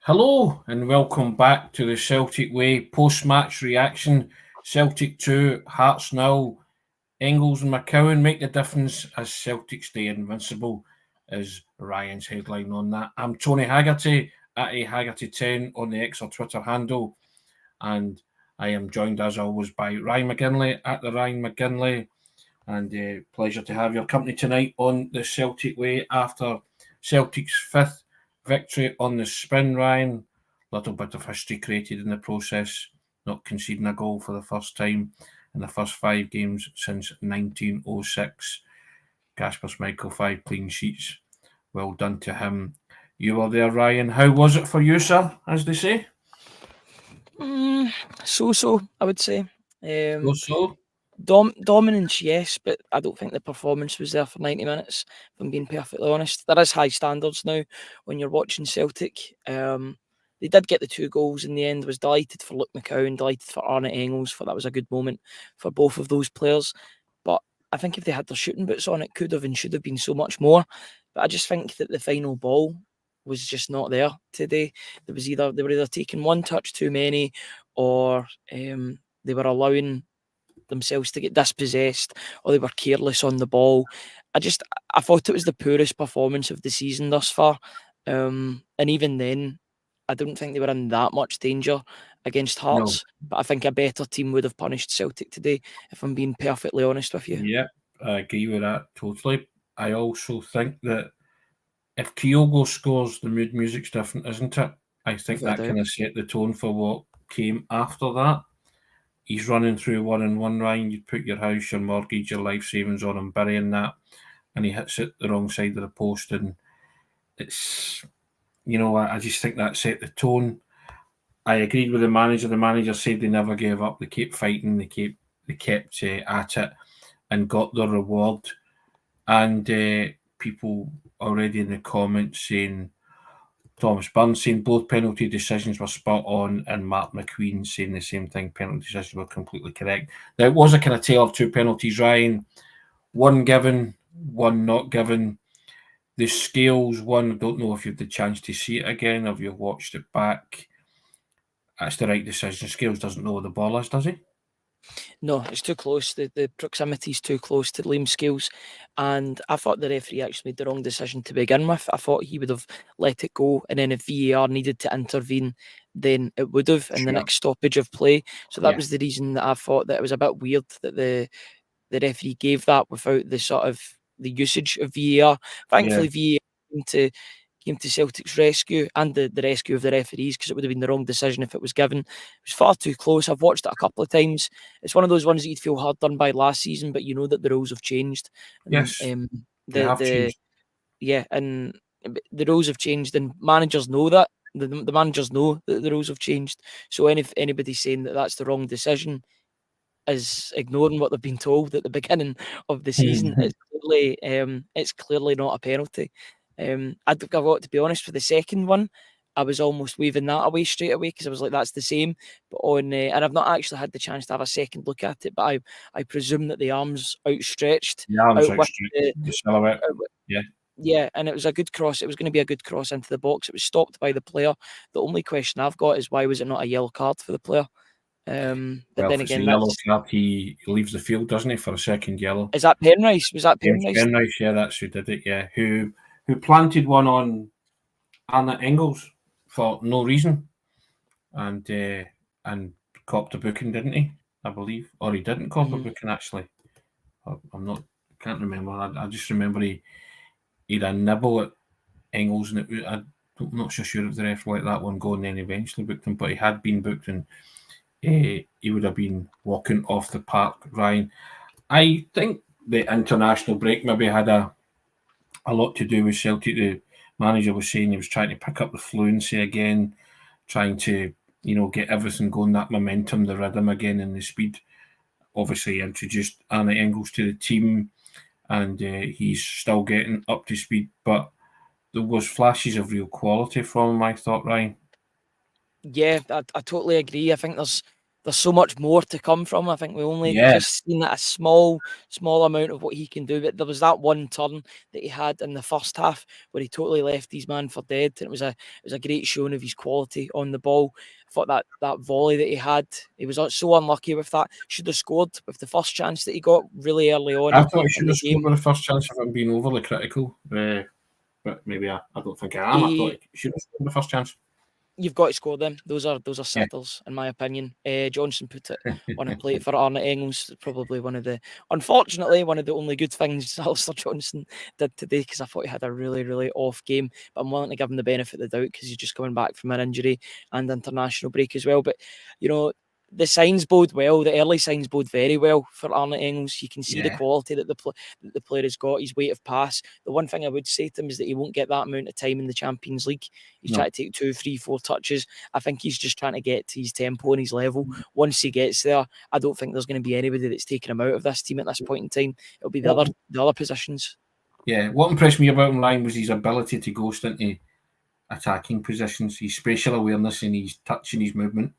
Hello and welcome back to the Celtic Way post-match reaction. Celtic 2, Hearts 0. Engels and McCowan make the difference as Celtic stay invincible, is Ryan's headline on that. I'm Tony Haggerty at Haggerty10 on the X or Twitter handle, and I am joined as always by Ryan McGinley at the Ryan McGinley. And pleasure to have your company tonight on the Celtic Way after Celtic's fifth victory on the spin, Ryan. Little bit of history created in the process, not conceding a goal for the first time in the first 5 games since 1906. Kasper Schmeichel, 5 clean sheets. Well done to him. You were there, Ryan. How was it for you, sir, as they say? So, I would say. So? Dominance, yes, but I don't think the performance was there for 90 minutes, if I'm being perfectly honest. There is high standards now when you're watching Celtic. They did get the 2 goals in the end. Was delighted for Luke McCowan, delighted for Arne Engels, for that was a good moment for both of those players. But I think if they had their shooting boots on, it could have and should have been so much more. But I just think that the final ball was just not there today. They were either taking one touch too many, or they were allowing themselves to get dispossessed, or they were careless on the ball. I thought it was the poorest performance of the season thus far, and even then, I don't think they were in that much danger against Hearts. No. But I think a better team would have punished Celtic today, if I'm being perfectly honest with you. Yeah, I agree with that totally. I also think that if Kyogo scores, the mood music's different, isn't it? I think Without a that doubt. kind of set the tone for what came after that. He's running through 1-on-1, Ryan. You put your house, your mortgage, your life savings on him, burying that, and he hits it the wrong side of the post. And it's, I just think that set the tone. I agreed with the manager. The manager said they never gave up. They kept fighting. They kept at it and got their reward. And people already in the comments saying, Thomas Burns saying both penalty decisions were spot on, and Mark McQueen saying the same thing. Penalty decisions were completely correct. Now, it was a kind of tale of 2 penalties, Ryan. One given, one not given. The scales one, I don't know if you've the chance to see it again, or if you've watched it back. That's the right decision. Scales doesn't know where the ball is, does he? No, it's too close. The proximity is too close to Liam Scales. And I thought the referee actually made the wrong decision to begin with. I thought he would have let it go. And then if VAR needed to intervene, then it would have in the Sure. next stoppage of play. So that Yeah. was the reason that I thought that it was a bit weird that the referee gave that without the sort of the usage of VAR. Yeah. Thankfully, VAR came to Celtic's rescue and the rescue of the referees, because it would have been the wrong decision if it was given. It was far too close. I've watched it a couple of times. It's one of those ones that you'd feel hard done by last season, but you know that the rules have changed. And Yes, they have changed. and the rules have changed, and managers know that. The managers know that the rules have changed. So if anybody's saying that that's the wrong decision is ignoring what they've been told at the beginning of the season. It's clearly not a penalty. I've got to be honest, for the second one, I was almost waving that away straight away, because I was like, that's the same. But and I've not actually had the chance to have a second look at it, but I presume that the arms outstretched, The arms out with outstretched, the silhouette. out with- Yeah. yeah, and it was a good cross. It was going to be a good cross into the box. It was stopped by the player. The only question I've got is, why was it not a yellow card for the player? But Well, then if it's a again, yellow card, he leaves the field, doesn't he, for a second yellow? is that Penrice? Was that James Penrice? Penrice, yeah, that's who did it, yeah. Who planted one on Anna Engels for no reason, and copped a booking, didn't he? I believe, or he didn't cop a booking actually. Can't remember. I just remember he had a nibble at Engels, and I'm not so sure if the ref let that one go, and then eventually booked him, but he had been booked, and he would have been walking off the park, Ryan. I think the international break maybe had a lot to do with Celtic. The manager was saying he was trying to pick up the fluency again, trying to get everything going, that momentum, the rhythm again, and the speed. Obviously, he introduced Arne Engels to the team, and he's still getting up to speed. But there was flashes of real quality from him, I thought, Ryan. Yeah, I totally agree. I think there's there's so much more to come from. I think we only just seen a small amount of what he can do. But there was that one turn that he had in the first half where he totally left his man for dead, and it was a great showing of his quality on the ball. I thought that volley that he had, he was so unlucky with that. Should have scored with the first chance that he got really early on I thought he in should the have scored game. with the first chance if I'm being overly critical. But maybe I don't think I am. I thought he should have scored with the first chance. You've got to score them. Those are sitters, in my opinion. Johnson put it on a plate for Arne Engels. Probably unfortunately, one of the only good things Alistair Johnson did today, because I thought he had a really, really off game. But I'm willing to give him the benefit of the doubt because he's just coming back from an injury and international break as well. But, the signs bode well. The early signs bode very well for Arne Engels. You can see the quality that the player has got, his weight of pass. The one thing I would say to him is that he won't get that amount of time in the Champions League. He's trying to take 2, 3, 4 touches. I think he's just trying to get to his tempo and his level. Once he gets there, I don't think there's going to be anybody that's taking him out of this team at this point in time. It'll be the other positions. Yeah, what impressed me about him, Ryan, was his ability to ghost into attacking positions. His spatial awareness and his touch and his movement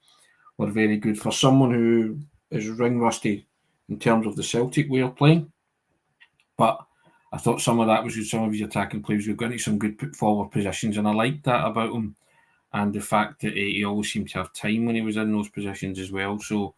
were very good for someone who is ring rusty in terms of the Celtic way of playing. But I thought some of that was with some of his attacking plays. We've got into some good put forward positions, and I liked that about him. And the fact that he always seemed to have time when he was in those positions as well. So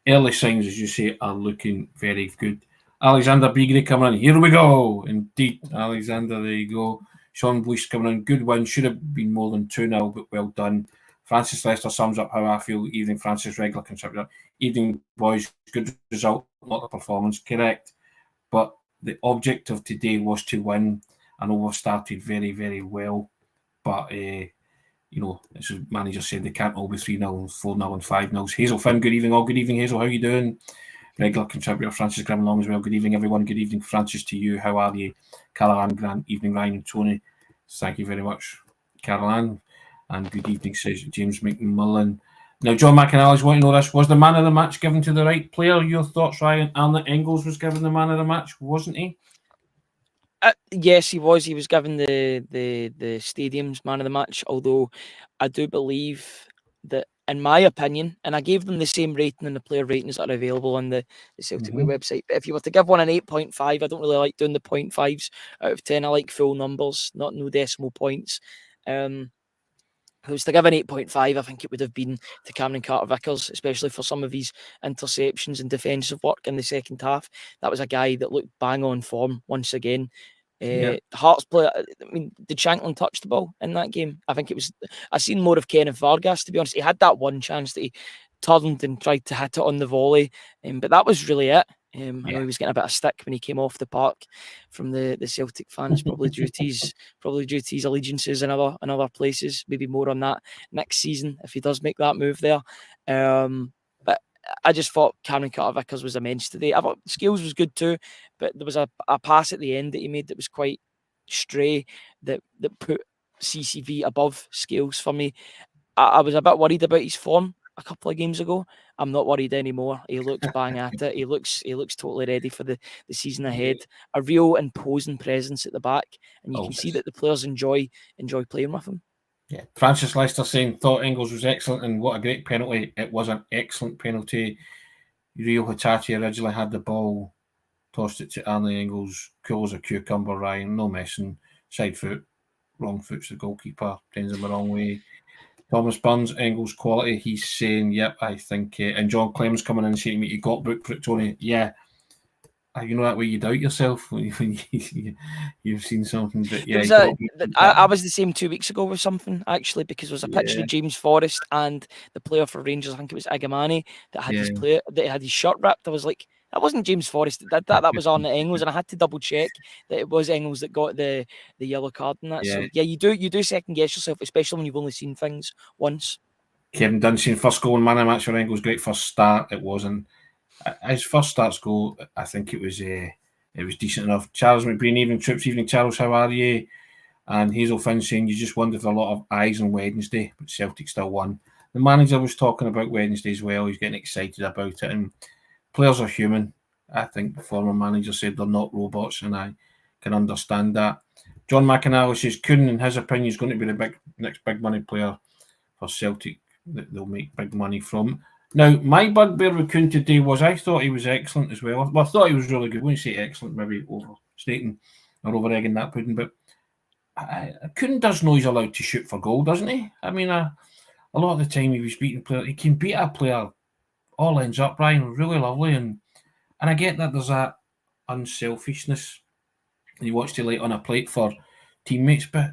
early signs, as you say, are looking very good. Alexander Beagrie coming in. Here we go. Indeed, Alexander, there you go. Sean Blease coming in. Good win. Should have been more than 2-0, but well done. Francis Lester sums up how I feel. Evening, Francis, regular contributor. Evening, boys. Good result, not the performance. Correct. But the object of today was to win. I know we've started very, very well. But, as the manager said, they can't all be 3-0, 4-0 and 5-0. Hazel Finn, good evening all. Good evening, Hazel. How are you doing? Regular contributor Francis Grimm along as well. Good evening, everyone. Good evening, Francis, to you. How are you? Caroline, Grant, evening, Ryan and Tony. Thank you very much, Caroline. And good evening, says James McMullen. Now, John McAnally's wanting to know this. Was the man of the match given to the right player? Your thoughts, Ryan? Arne Engels was given the man of the match, wasn't he? Yes, he was. He was given the stadium's man of the match, although I do believe that, in my opinion, and I gave them the same rating in the player ratings that are available on the Celtic Way website. But if you were to give one an 8.5, I don't really like doing the 0.5s out of 10. I like full numbers, not no decimal points. If I was to give an 8.5, I think it would have been to Cameron Carter-Vickers, especially for some of his interceptions and defensive work in the second half. That was a guy that looked bang on form once again. Hearts player, I mean, did Shanklin touch the ball in that game? I think it was. I seen more of Kenneth Vargas, to be honest. He had that one chance that he turned and tried to hit it on the volley, but that was really it. I know he was getting a bit of stick when he came off the park from the Celtic fans, probably due to his allegiances in other places. Maybe more on that next season if he does make that move there. But I just thought Cameron Carter-Vickers was immense today. I thought Scales was good too, but there was a pass at the end that he made that was quite stray that put CCV above Scales for me. I was a bit worried about his form a couple of games ago. I'm not worried anymore. He looks bang at it. He looks totally ready for the season ahead. A real imposing presence at the back, and you can see that the players enjoy playing with him. Yeah, Francis Lester saying thought Engels was excellent and what a great penalty. It was an excellent penalty. Rio Hitachi originally had the ball, tossed it to Arne Engels, cool as a cucumber, Ryan, no messing, side foot, wrong foot's the goalkeeper, turns him the wrong way. Thomas Burns, Engels quality, he's saying, yep, I think, and John Clemens coming in and saying, you got booked for it, Tony. Yeah, you know that way you doubt yourself when you've seen something. But yeah, I was the same 2 weeks ago with something actually, because there was a picture of James Forrest and the player for Rangers, I think it was Agamani, that had his shirt ripped. I was like, that wasn't James Forrest that did that. That was Arne Engels, and I had to double check that it was Engels that got the yellow card in that. So yeah, you do second guess yourself, especially when you've only seen things once. Kevin Duncan, first goal in man of the match for Engels, great first start. It wasn't his first starts goal. I think it was decent enough. Charles McBreen, evening trips, evening Charles, how are you? And Hazel Finn saying you just wonder if there are a lot of eyes on Wednesday, but Celtic still won. The manager was talking about Wednesday as well. He's getting excited about it, and players are human. I think the former manager said they're not robots, and I can understand that. John McAnally says Kuhn, in his opinion, is going to be the next big money player for Celtic that they'll make big money from. Now, my bugbear with Kuhn today was I thought he was excellent as well. Well, I thought he was really good. I wouldn't say excellent, maybe overstating or over egging that pudding, but Kuhn does know he's allowed to shoot for goal, doesn't he? I mean, a lot of the time he was beating players, he can beat a player all ends up, Ryan, really lovely, and I get that there's that unselfishness and he wants to lay it on a plate for teammates, but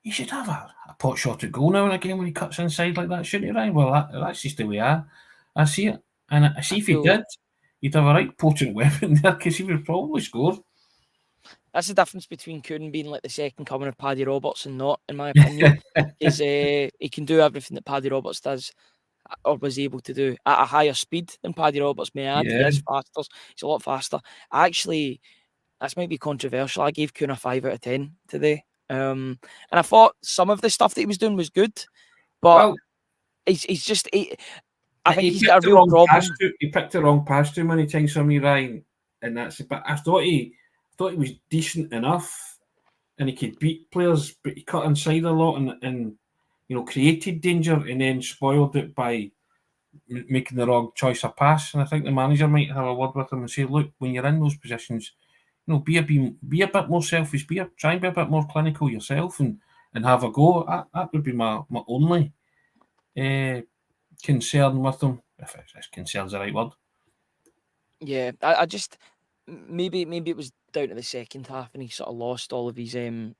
he should have a pot shot at goal now and again when he cuts inside like that, shouldn't he, Ryan? Well, that's just the way I see it. And I see I if he feel did, he'd have a right potent weapon there because he would probably score. that's the difference between Coon being like the second coming of Paddy Roberts and not, in my opinion, is he can do everything that Paddy Roberts does or was able to do at a higher speed than Paddy Roberts may add. He Yeah. is faster. He's a lot faster. Actually, this might be controversial. I gave Kuhn a 5 out of 10 today. And I thought some of the stuff that he was doing was good, but Well, he's just I think he he's picked got a the real wrong problem. pass. He picked the wrong pass too many times for me, Ryan, and that's it. But I thought he was decent enough, and he could beat players, but he cut inside a lot and created danger and then spoiled it by making the wrong choice of pass. And I think the manager might have a word with him and say, look, when you're in those positions, be a bit more selfish, try and be a bit more clinical yourself and have a go. That would be my only uh, concern with him, if concern's the right word. Yeah, I just maybe it was down to the second half and he sort of lost all of his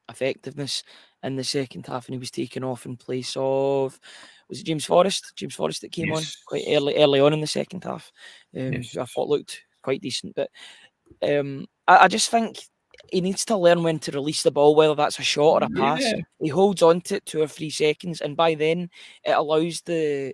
effectiveness in the second half and he was taken off in place of, was it James Forrest? James Forrest that came on Yes. quite early on in the second half, who Yes. I thought looked quite decent. But I just think he needs to learn when to release the ball, whether that's a shot or a pass. Yeah. He holds on to it 2 or 3 seconds, and by then it allows the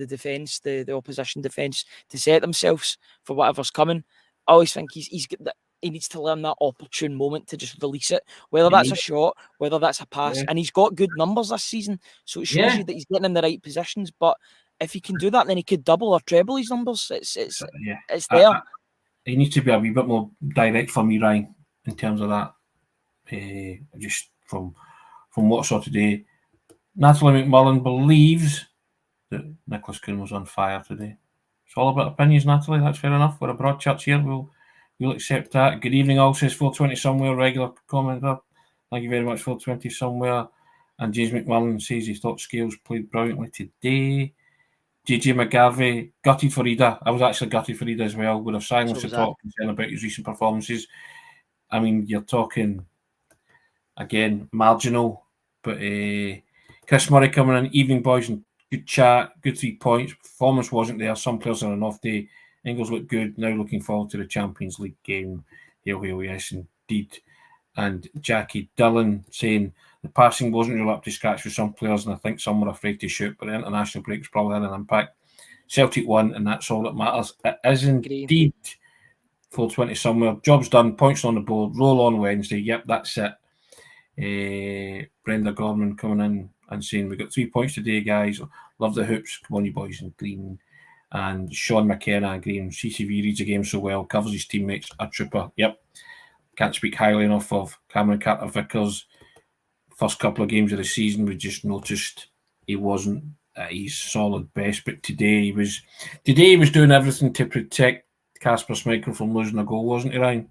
defense, the opposition defense, to set themselves for whatever's coming. I always think he needs to learn that opportune moment to just release it, whether You that's need a it. shot, whether that's a pass, Yeah. and he's got good numbers this season, so it shows Yeah. you that he's getting in the right positions. But if he can do that, then he could double or treble his numbers. Yeah. It's I, there. I, he needs to be a wee bit more direct for me, Ryan, in terms of that. Just from what I saw today, Natalie McMullen believes that Nicholas Kuhn was on fire today. It's all about opinions, Natalie. That's fair enough. We're a broad church here. We'll accept that. Good evening, all says 420 somewhere. Regular commenter. Thank you very much, 420 somewhere. And James McMullen says he thought Scales played brilliantly today. JJ McGarvey, gutted for Ida. I was actually gutted for Ida as well. Would have silenced So the was I. talk concern about his recent performances. I mean, you're talking again marginal, but Chris Murray coming in, evening boys, and good chat, good 3 points. Performance wasn't there. Some players are an off day. Engels looked good. Now looking forward to the Champions League game. Hail, hail, yes, indeed. And Jackie Dillon saying the passing wasn't really up to scratch for some players, and I think some were afraid to shoot, but the international break's probably had an impact. Celtic won, and that's all that matters. It is Agree. indeed 420 somewhere. Job's done, points on the board, roll on Wednesday. Yep, that's it. Brenda Gorman coming in and saying, we got 3 points today, guys. Love the hoops. Come on, you boys in green. And Sean McKenna agreeing. CCV reads the game so well, covers his teammates. A trooper. Yep. Can't speak highly enough of Cameron Carter-Vickers. First couple of games of the season, we just noticed he wasn't at his solid best. But today he was doing everything to protect Kasper Schmeichel from losing a goal, wasn't he, Ryan?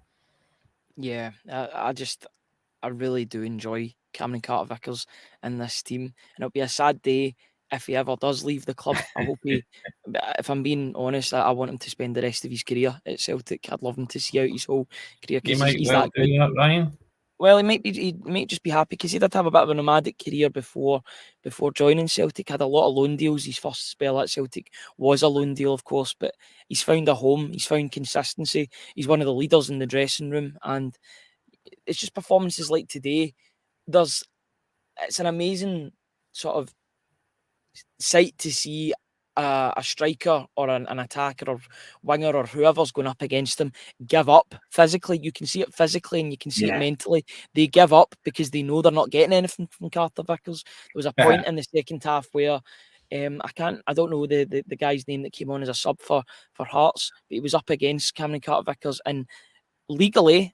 Yeah, I really do enjoy Cameron Carter-Vickers in this team, and it'll be a sad day if he ever does leave the club. I hope if I'm being honest, I want him to spend the rest of his career at Celtic. I'd love him to see out his whole career You because might he's well that do good. that, Ryan. Well, he might just be happy because he did have a bit of a nomadic career before joining Celtic. Had a lot of loan deals. His first spell at Celtic was a loan deal, of course, but he's found a home. He's found consistency. He's one of the leaders in the dressing room, and it's just performances like today. It's an amazing sort of sight to see a striker or an attacker or winger or whoever's going up against them give up physically. You can see it physically and you can see it Yeah. mentally. They give up because they know they're not getting anything from Carter-Vickers. There was a point in the second half where I don't know the guy's name that came on as a sub for Hearts, but he was up against Cameron Carter-Vickers and legally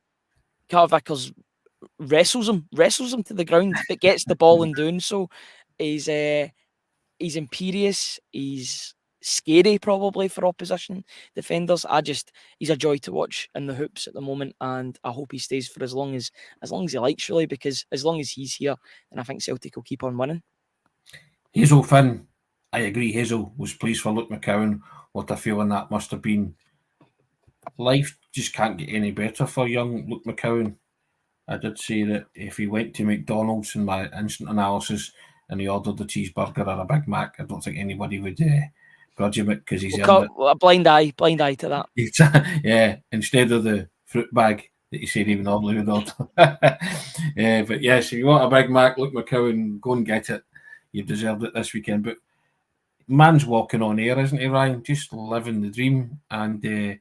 Carter-Vickers wrestles him to the ground, but gets the ball in doing so. He's imperious. He's scary probably for opposition defenders. He's a joy to watch in the hoops at the moment, and I hope he stays for as long as he likes, really, because as long as he's here, then I think Celtic will keep on winning. Hazel Finn, I agree. Hazel was pleased for Luke McCowan. What a feeling that must have been. Life just can't get any better for young Luke McCowan. I did say that if he went to McDonald's in my instant analysis and he ordered a cheeseburger or a Big Mac, I don't think anybody would grudge him it because he's earned it. A blind eye to that. Yeah, instead of the fruit bag that he said he would normally would order. Yeah, but yes, if you want a Big Mac, Luke McCowan, go and get it. You've deserved it this weekend. But man's walking on air, isn't he, Ryan? Just living the dream. And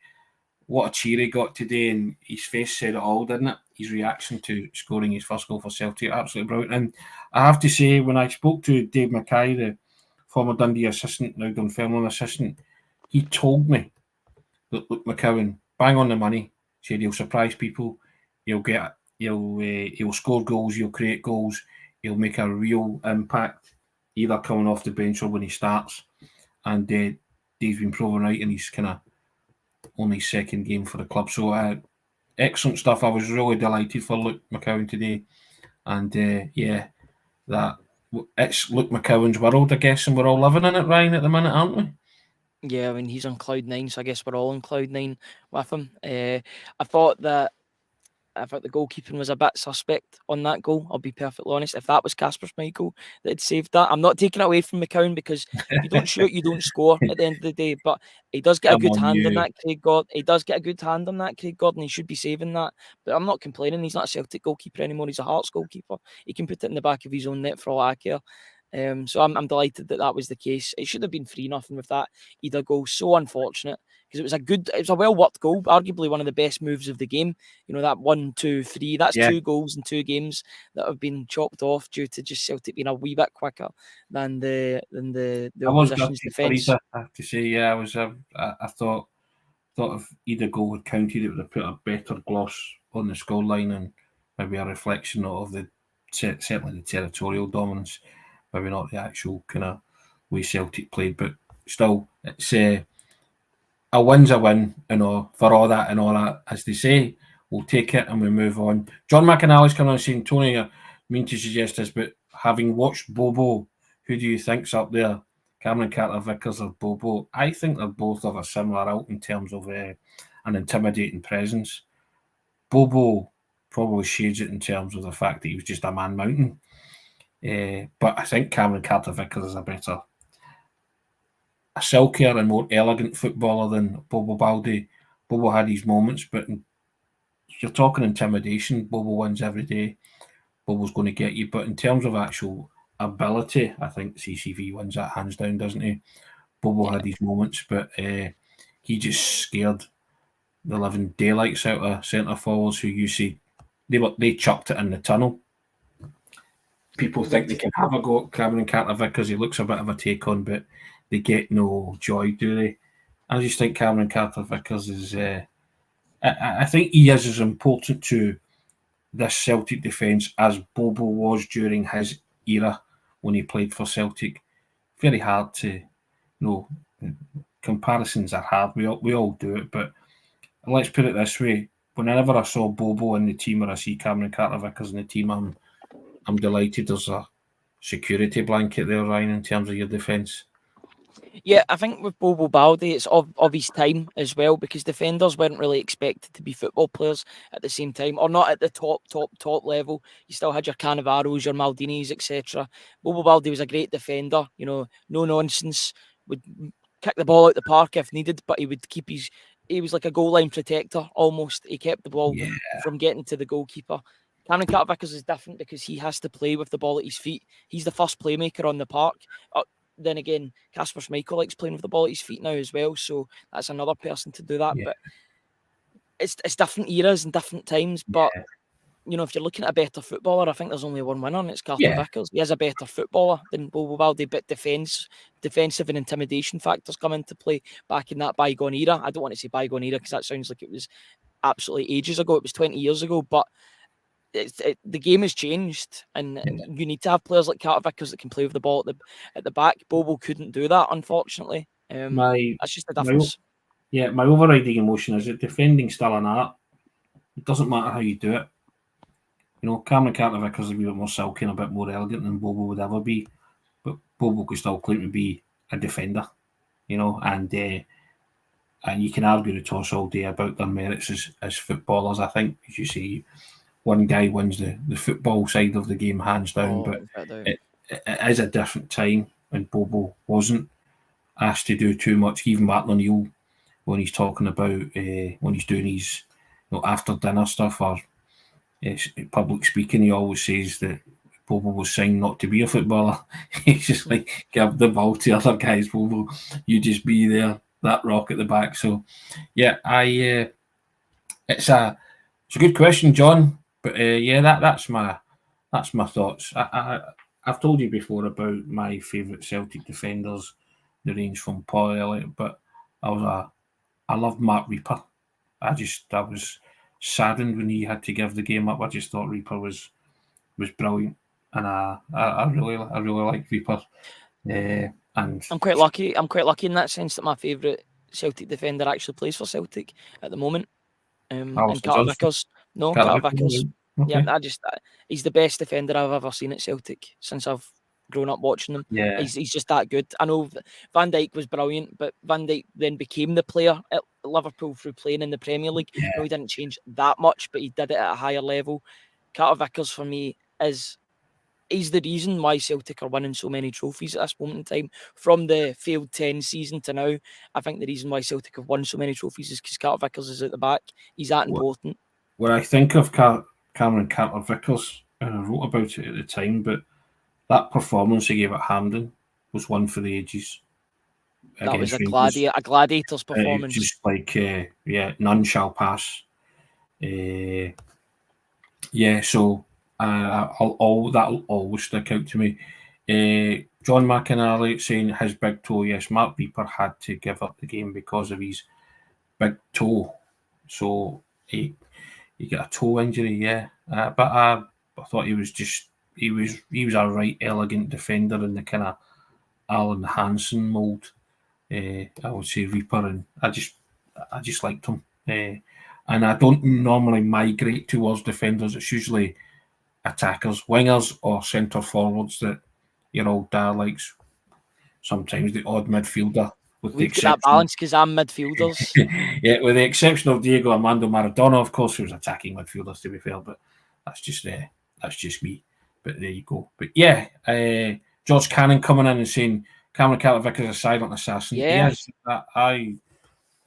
what a cheer he got today, and his face said it all, didn't it? His reaction to scoring his first goal for Celtic, absolutely brilliant. And I have to say, when I spoke to Dave Mackay, the former Dundee assistant, now Dunfermline assistant, he told me that Luke McCowan, bang on the money, said he'll surprise people, he'll score goals, he'll create goals, he'll make a real impact, either coming off the bench or when he starts. And Dave's been proven right in his kind of only second game for the club. So excellent stuff. I was really delighted for Luke McCowan today. And that it's Luke McCowan's world, I guess, and we're all living in it, Ryan, at the minute, aren't we? Yeah, I mean, he's on cloud nine, so I guess we're all on cloud nine with him. I thought the goalkeeping was a bit suspect on that goal. I'll be perfectly honest. If that was Kasper Schmeichel that had saved that, I'm not taking it away from McCowan, because if you don't shoot, you don't score at the end of the day. But he does get a good hand on that, Craig Gordon. He does get a good hand on that, Craig Gordon. He should be saving that. But I'm not complaining. He's not a Celtic goalkeeper anymore. He's a Hearts goalkeeper. He can put it in the back of his own net for all I care. So I'm delighted that was the case. It should have been 3-0 with that Ida goal. So unfortunate, because it was a well worked goal, arguably one of the best moves of the game. You know, that 1, 2, 3. That's 2 goals in 2 games that have been chopped off due to just Celtic being a wee bit quicker than the opposition's defence. I have to say, yeah, I thought if either goal had counted, it would have put a better gloss on the scoreline and maybe a reflection of certainly the territorial dominance. Maybe not the actual kind of way Celtic played, but still, it's a win's a win, for all that, as they say. We'll take it and we move on. John McAnally's coming on saying, Tony, I mean to suggest this, but having watched Bobo, who do you think's up there? Cameron Carter-Vickers or Bobo? I think they're both of a similar ilk in terms of an intimidating presence. Bobo probably shades it in terms of the fact that he was just a man mountain. But I think Cameron Carter-Vickers is a silkier and more elegant footballer than Bobo Baldé. Bobo had his moments, but if you're talking intimidation, Bobo wins every day. Bobo's going to get you. But in terms of actual ability, I think CCV wins that hands down, doesn't he? Bobo had his moments, but he just scared the living daylights out of centre forwards who you see they chucked it in the tunnel. People think they can have a go at Cameron Carter-Vickers. He looks a bit of a take on, but they get no joy, do they? I just think Cameron Carter-Vickers is... I think he is as important to this Celtic defence as Bobo was during his era when he played for Celtic. Very hard to... comparisons are hard. We all do it, but let's put it this way. Whenever I saw Bobo in the team or I see Cameron Carter-Vickers in the team, I'm delighted there's a security blanket there, Ryan, in terms of your defence. Yeah, I think with Bobo Baldé, it's of his time as well, because defenders weren't really expected to be football players at the same time, or not at the top level. You still had your Cannavaros, your Maldinis, etc. Bobo Baldé was a great defender, no nonsense, would kick the ball out the park if needed, but he would keep he was like a goal line protector almost. He kept the ball from getting to the goalkeeper. Cameron Carter-Vickers is different because he has to play with the ball at his feet. He's the first playmaker on the park. Then again, Kasper Schmeichel likes playing with the ball at his feet now as well, so that's another person to do that. Yeah. But it's different eras and different times. But if you're looking at a better footballer, I think there's only one winner, and it's Carter-Vickers. He is a better footballer than Bobo Baldé, but defensive and intimidation factors come into play back in that bygone era. I don't want to say bygone era because that sounds like it was absolutely ages ago. It was 20 years ago, but the game has changed, and you need to have players like Carter-Vickers that can play with the ball at the back. Bobo couldn't do that, unfortunately. That's just the difference. My overriding emotion is that defending still an art. It doesn't matter how you do it. Cameron Carter-Vickers is a wee bit more silky and a bit more elegant than Bobo would ever be, but Bobo could still claim to be a defender, and you can argue the toss all day about their merits as footballers. I think, as you say, one guy wins the football side of the game hands down, but it is a different time when Bobo wasn't asked to do too much. Even Martin O'Neill, when he's talking about when he's doing his after dinner stuff or public speaking, he always says that Bobo was signed not to be a footballer. He's just like, give the ball to other guys, Bobo. You just be there, that rock at the back. So, yeah, it's a good question, John. But that's my thoughts. I've told you before about my favourite Celtic defenders. They range from Paul Elliott, but I loved Mark Reaper. I was saddened when he had to give the game up. I just thought Reaper was brilliant, and I really like Reaper. And I'm quite lucky. I'm quite lucky in that sense that my favourite Celtic defender actually plays for Celtic at the moment. And Carter Vickers. No, Carter Vickers. Okay. Yeah, he's the best defender I've ever seen at Celtic since I've grown up watching him. Yeah. He's just that good. I know Van Dijk was brilliant, but Van Dijk then became the player at Liverpool through playing in the Premier League. Yeah. No, he didn't change that much, but he did it at a higher level. Carter Vickers for me he's the reason why Celtic are winning so many trophies at this moment in time. From the failed 10 season to now, I think the reason why Celtic have won so many trophies is because Carter Vickers is at the back. He's that important. When I think of Cameron Carter-Vickers, and I wrote about it at the time, but that performance he gave at Hampden was one for the ages. That was a gladiator's performance. Just like, none shall pass. So that'll always stick out to me. John McInally saying his big toe. Yes, Mark Reaper had to give up the game because of his big toe. So he got a toe injury, yeah. But I thought he was a right elegant defender in the kind of Alan Hansen mould. I would say Reaper, and I just liked him. And I don't normally migrate towards defenders. It's usually attackers, wingers, or centre forwards that your old dad likes. Sometimes the odd midfielder. We've got that balance because I'm midfielders. Yeah, with the exception of Diego Armando Maradona, of course, who's attacking midfielders, to be fair, but that's just me. But there you go. But yeah, George Cannon coming in and saying Cameron Carter-Vickers is a silent assassin. Yeah. Yes, I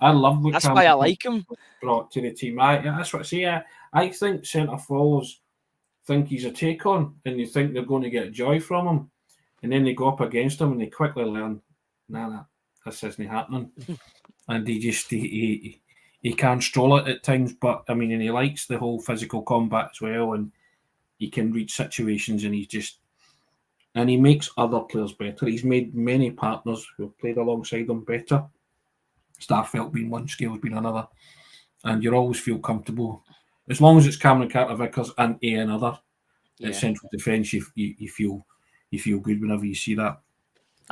love what that's Cameron why I like him. Brought to the team. That's what I say. I think centre forwards think he's a take on, and they think they're going to get joy from him, and then they go up against him and they quickly learn, nah, this isn't happening. And he can stroll it at times, but I mean, and he likes the whole physical combat as well, and he can read situations, and he makes other players better. He's made many partners who have played alongside him better. Starfelt being one, Scales being another, and you always feel comfortable as long as it's Cameron Carter-Vickers and another at central defence. You feel good whenever you see that.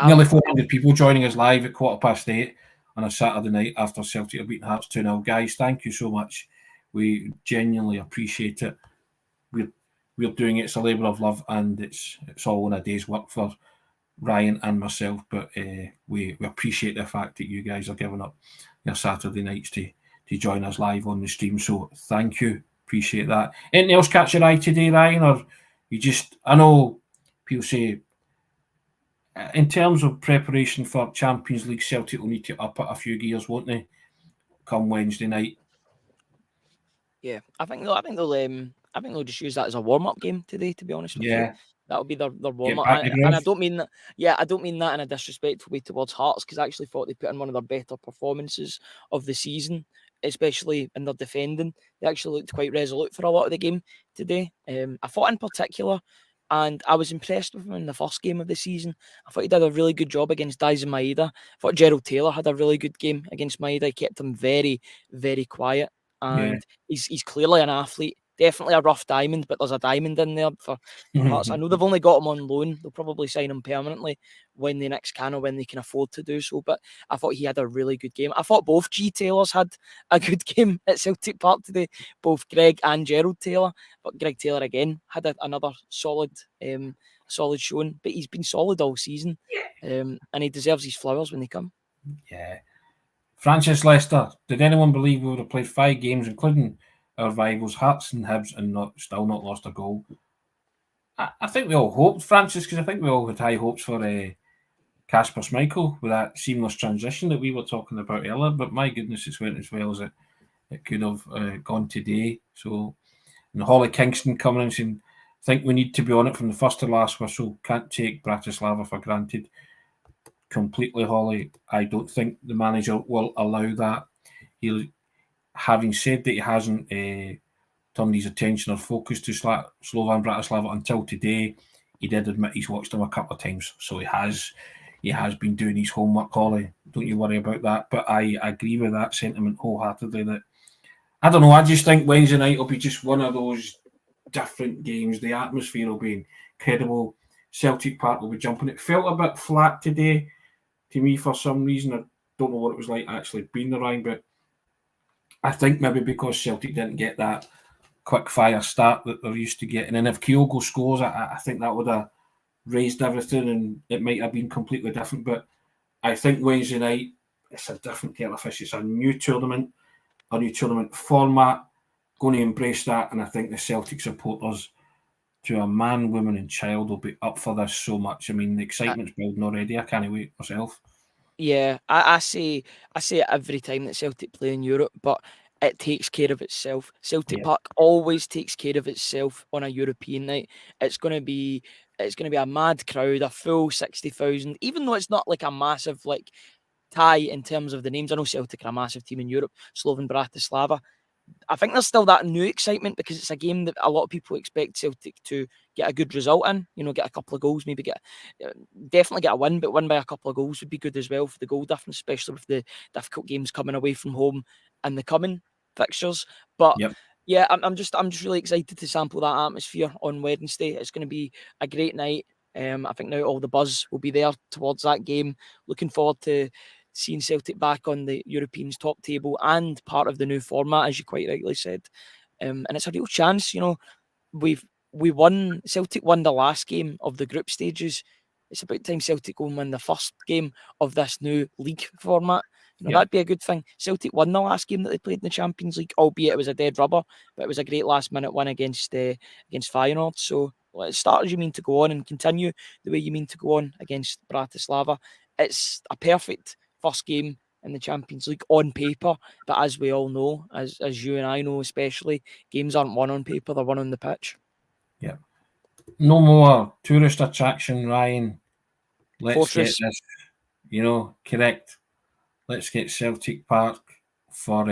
Nearly 400 people joining us live at 8:15 on a Saturday night after Celtic have beaten Hearts 2-0. Guys, thank you so much. We genuinely appreciate it. We're doing it. It's a labour of love, and it's all in a day's work for Ryan and myself. But we appreciate the fact that you guys are giving up your Saturday nights to join us live on the stream. So thank you. Appreciate that. Anything else catch your eye today, Ryan? Or you just, I know people say, in terms of preparation for Champions League, Celtic will need to up it a few gears, won't they? Come Wednesday night. Yeah, I think they'll just use that as a warm-up game today. To be honest with you, that'll be their warm-up. And I don't mean that. Yeah, I don't mean that in a disrespectful way towards Hearts, because I actually thought they put in one of their better performances of the season, especially in their defending. They actually looked quite resolute for a lot of the game today. I thought in particular. And I was impressed with him in the first game of the season. I thought he did a really good job against Daisen Maeda. I thought Gerald Taylor had a really good game against Maeda. He kept him very, very quiet. And he's clearly an athlete. definitely a rough diamond, but there's a diamond in there for Hearts. I know they've only got him on loan. They'll probably sign him permanently when they next can or when they can afford to do so. But I thought he had a really good game. I thought both G Taylors had a good game at Celtic Park today, both Greg and Gerald Taylor. But Greg Taylor again had another solid showing. But he's been solid all season, and he deserves his flowers when they come. Yeah. Francis Leicester, did anyone believe we would have played 5 games, including our rivals Hearts and Hibs, and still not lost a goal? I think we all hoped, Francis, because I think we all had high hopes for Kasper Schmeichel with that seamless transition that we were talking about earlier. But my goodness, it's went as well as it could have gone today. So, and Holly Kingston coming in saying, I think we need to be on it from the first to last whistle. Can't take Bratislava for granted. Completely, Holly. I don't think the manager will allow that. Having said that, he hasn't turned his attention or focus to Slovan Bratislava until today. He did admit he's watched them a couple of times, so he has been doing his homework, Holly. Don't you worry about that. But I agree with that sentiment wholeheartedly. That I don't know. I just think Wednesday night will be just one of those different games. The atmosphere will be incredible. Celtic Park will be jumping. It felt a bit flat today to me for some reason. I don't know what it was like actually being around, but I think maybe because Celtic didn't get that quick fire start that they're used to getting. And if Kyogo scores, I think that would have raised everything and it might have been completely different. But I think Wednesday night, it's a different kettle of fish. It's a new tournament format. Going to embrace that. And I think the Celtic supporters, to a man, woman, and child, will be up for this so much. I mean, the excitement's building already. I can't wait myself. Yeah, I say it every time that Celtic play in Europe, but it takes care of itself. Celtic Park always takes care of itself on a European night. It's gonna be a mad crowd, a full 60,000, even though it's not like a massive tie in terms of the names. I know Celtic are a massive team in Europe, Slovan Bratislava. I think there's still that new excitement because it's a game that a lot of people expect Celtic to get a good result in. Get a couple of goals, maybe definitely get a win, but win by a couple of goals would be good as well for the goal difference, especially with the difficult games coming away from home and the coming fixtures. But yeah, I'm just really excited to sample that atmosphere on Wednesday. It's going to be a great night. I think now all the buzz will be there towards that game. Looking forward to seeing Celtic back on the Europeans' top table and part of the new format, as you quite rightly said. And it's a real chance. Celtic won the last game of the group stages. It's about time Celtic go and win the first game of this new league format. That'd be a good thing. Celtic won the last game that they played in the Champions League, albeit it was a dead rubber, but it was a great last minute win against Feyenoord. So let's start as you mean to go on and continue the way you mean to go on against Bratislava. It's a perfect first game in the Champions League on paper, but as we all know, as you and I know especially, games aren't won on paper, they're won on the pitch. Yeah. No more tourist attraction, Ryan. Let's Fortress. get this, correct. Let's get Celtic Park for,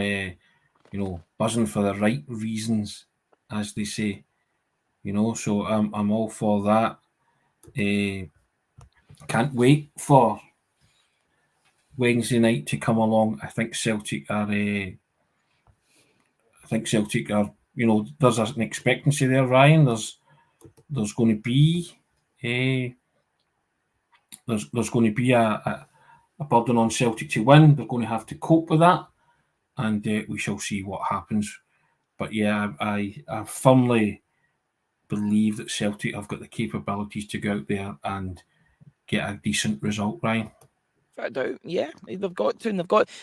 buzzing for the right reasons, as they say. So I'm all for that. Can't wait for Wednesday night to come along. I think Celtic are, there's an expectancy there, Ryan. There's going to be there's going to be a burden on Celtic to win. They're going to have to cope with that, and we shall see what happens. But yeah, I firmly believe that Celtic have got the capabilities to go out there and get a decent result, Ryan. Yeah, they've got to, and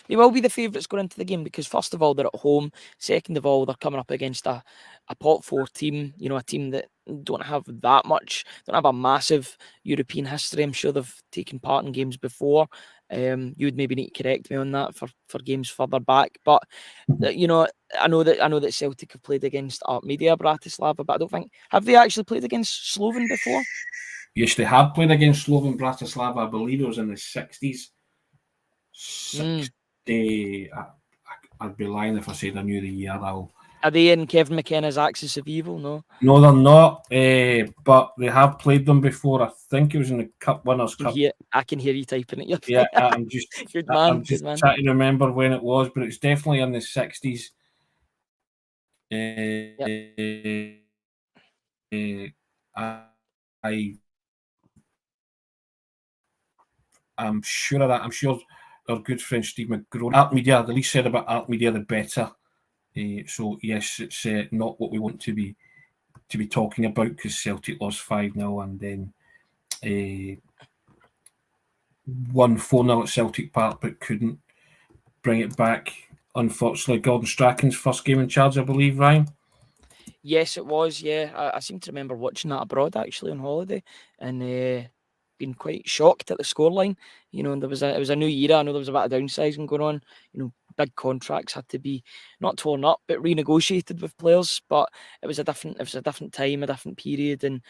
they will be the favourites going into the game because first of all they're at home, second of all they're coming up against a pot 4 team, a team that don't have a massive European history. I'm sure they've taken part in games before. You would maybe need to correct me on that for games further back, but I know that Celtic have played against Media Bratislava, but I don't think have they actually played against Slovan before. Yes, they have played against Slovan Bratislava. I believe it was in the 60s. 60. I'd be lying if I said I knew the year. Are they in Kevin McKenna's Axis of Evil? No, they're not. But they have played them before. I think it was in the Cup Winners' Cup. I can hear you typing it. Yeah, I'm just good man. I'm just trying to remember when it was, but it's definitely in the 60s. Yep. I I'm sure of that. I'm sure our good friend Steve McGrone, Art Media, the least said about Art Media, the better. So yes, it's not what we want to be talking about, because Celtic lost 5-0 and then won 4-0 at Celtic Park, but couldn't bring it back. Unfortunately, Gordon Strachan's first game in charge, I believe, Ryan. Yes, it was. Yeah, I seem to remember watching that abroad actually on holiday, and being quite shocked at the scoreline. You know, it was a new era. I know there was a bit of downsizing going on. You know, big contracts had to be not torn up but renegotiated with players. But it was a different time, a different period, and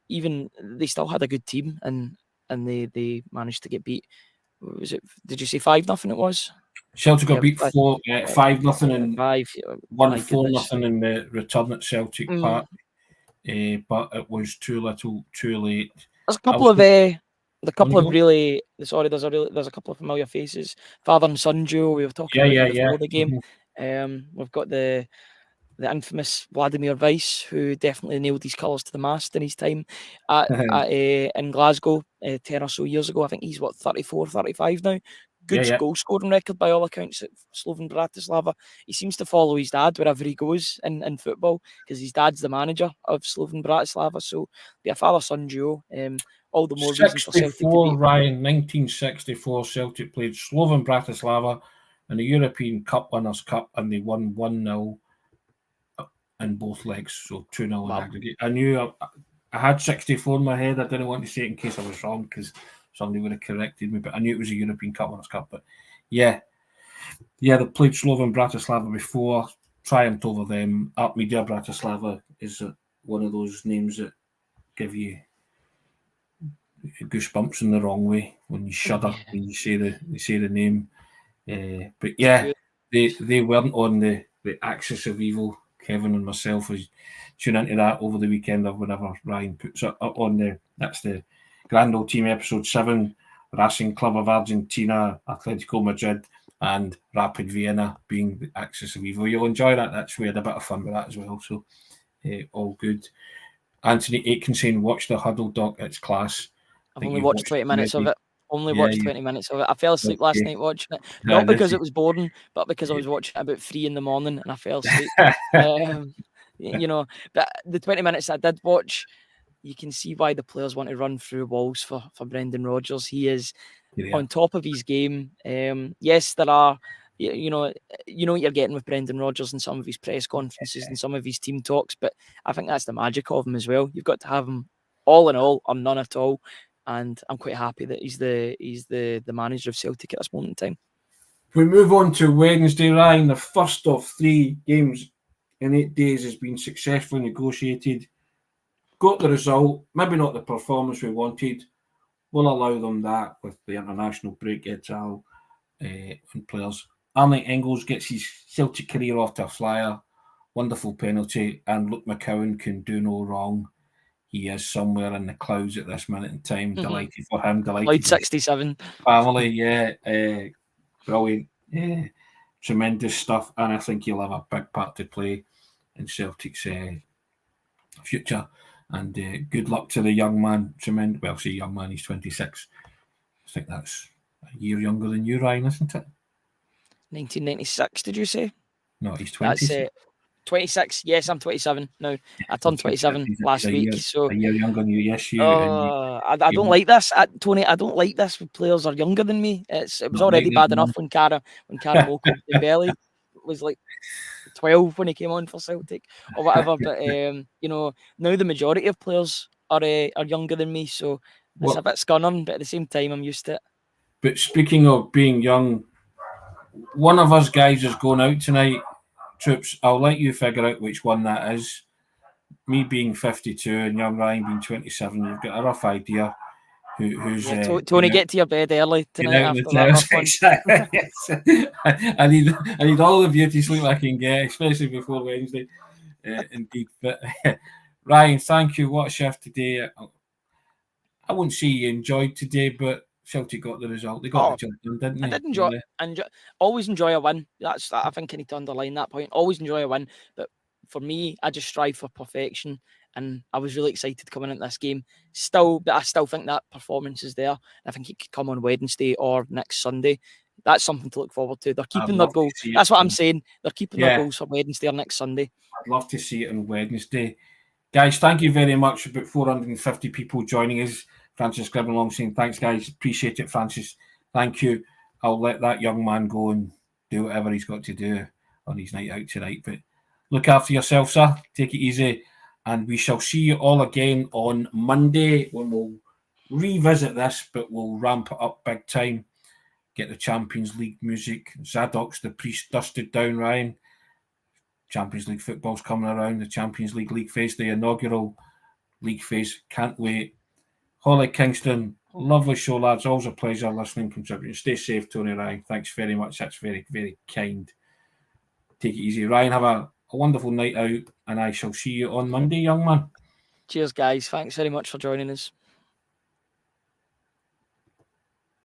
even they still had a good team, and they managed to get beat. Was it? Did you say 5-0? It was. Celtic got Yeah, beat 5-0 and five. won My 4-0 goodness. in the return at Celtic Mm. Park. But it was too little, too late. There's a I couple of was the on couple you of go. really sorry. There's a couple of familiar faces. Father and son duo we were talking Yeah, about yeah, them yeah. before the game. We've got the infamous Vladimir Weiss, who definitely nailed his colours to the mast in his time in Glasgow 10 or so years ago. I think he's, 34, 35 now. Yeah, Good yeah. goal scoring record by all accounts at Slovan Bratislava. He seems to follow his dad wherever he goes in football, because his dad's the manager of Slovan Bratislava. So, be a father-son duo. All the more reason for Celtic to 64, beat. Ryan, 1964, Celtic played Slovan Bratislava in the European Cup Winners' Cup, and they won 1-0 in both legs, so 2-0 in Wow. aggregate. I knew I had 64 in my head. I didn't want to say it in case I was wrong, because somebody would have corrected me, but I knew it was a European Cup Winners' Cup. But yeah, they played Slovan Bratislava before, triumphed over them. Art Media Bratislava is one of those names that give you goosebumps in the wrong way when you shudder Yeah, when you say the name. But it's yeah, true. they weren't on the axis of evil. Kevin and myself was tune into that over the weekend, or whenever Ryan puts it up on that's the Grand Old Team episode 7, Racing Club of Argentina, Atletico Madrid, and Rapid Vienna being the axis of evil. You'll enjoy that. That's we had a bit of fun with that as well. So all good. Anthony Aitken saying, "Watch the Huddle Doc. It's class." I I've think only you've watched watched 20 it minutes of already. it. Only Yeah, watched you 20 minutes of it. I fell asleep last okay. night watching it. Right, Not this because is it was boring, but because I was watching it about 3 in the morning and I fell asleep. Um, you know, but the 20 minutes I did watch, you can see why the players want to run through walls for Brendan Rodgers. He is yeah. on top of his game. Yes, there are, you know what you're getting with Brendan Rodgers and some of his press conferences and some of his team talks, but I think that's the magic of him as well. You've got to have him all in all or none at all, and I'm quite happy that he's the manager of Celtic at this moment in time. We move on to Wednesday, Ryan. The first of 3 games in 8 days has been successfully negotiated. Got the result, maybe not the performance we wanted. We'll allow them that with the international break, and players. Arne Engels gets his Celtic career off to a flyer. Wonderful penalty, and Luke McCowan can do no wrong. He is somewhere in the clouds at this minute in time. Delighted for him, Cloud delighted for his 67. family. Yeah, brilliant. Yeah, tremendous stuff. And I think he'll have a big part to play in Celtic's future. And good luck to the young man. Tremendous. Well, say young man, he's 26. I think that's a year younger than you, Ryan, isn't it? 1996, did you say? No, he's That's 26. 26. Yes, I'm 27 now. I turned 27 He's last week. So a year younger than you. Yes, I don't you like this, Tony. I don't like this when players are younger than me. It was not like already bad that, enough when Karamoko Dembele was like 12 when he came on for Celtic or whatever. But now the majority of players are younger than me, so it's a Well, bit scunning. But at the same time, I'm used to it. but speaking of being young, one of us guys is going out tonight. Troops, I'll let you figure out which one that is. Me being 52 and young Ryan being 27, you've got a rough idea who's Yeah, Tony, get to your bed early get tonight out in the after that rough one. town. Yes. I need all the beauty sleep I can get, especially before Wednesday. Indeed, but Ryan, thank you. What a shift today. I wouldn't say you enjoyed today, but Celtic got the result. They got the Oh, job done, didn't I they? did enjoy, always enjoy a win. I think I need to underline that point. Always enjoy a win, but for me, I just strive for perfection, and I was really excited coming into this game. But I still think that performance is there. I think it could come on Wednesday or next Sunday. That's something to look forward to. They're keeping their goal. That's what I'm saying. They're keeping their goals for Wednesday or next Sunday. I'd love to see it on Wednesday. Guys, thank you very much. About 450 people joining us. Francis Gribbon along saying, thanks, guys. Appreciate it, Francis. Thank you. I'll let that young man go and do whatever he's got to do on his night out tonight. But look after yourself, sir. Take it easy. And we shall see you all again on Monday when we'll revisit this, but we'll ramp it up big time. Get the Champions League music. Zadok's the priest dusted down, Ryan. Champions League football's coming around. The Champions League phase, the inaugural league phase. Can't wait. Holly Kingston, lovely show, lads. Always a pleasure listening, contributing. Stay safe, Tony Ryan. Thanks very much. That's very, very kind. Take it easy. Ryan, have a wonderful night out, and I shall see you on Monday, young man. Cheers, guys. Thanks very much for joining us.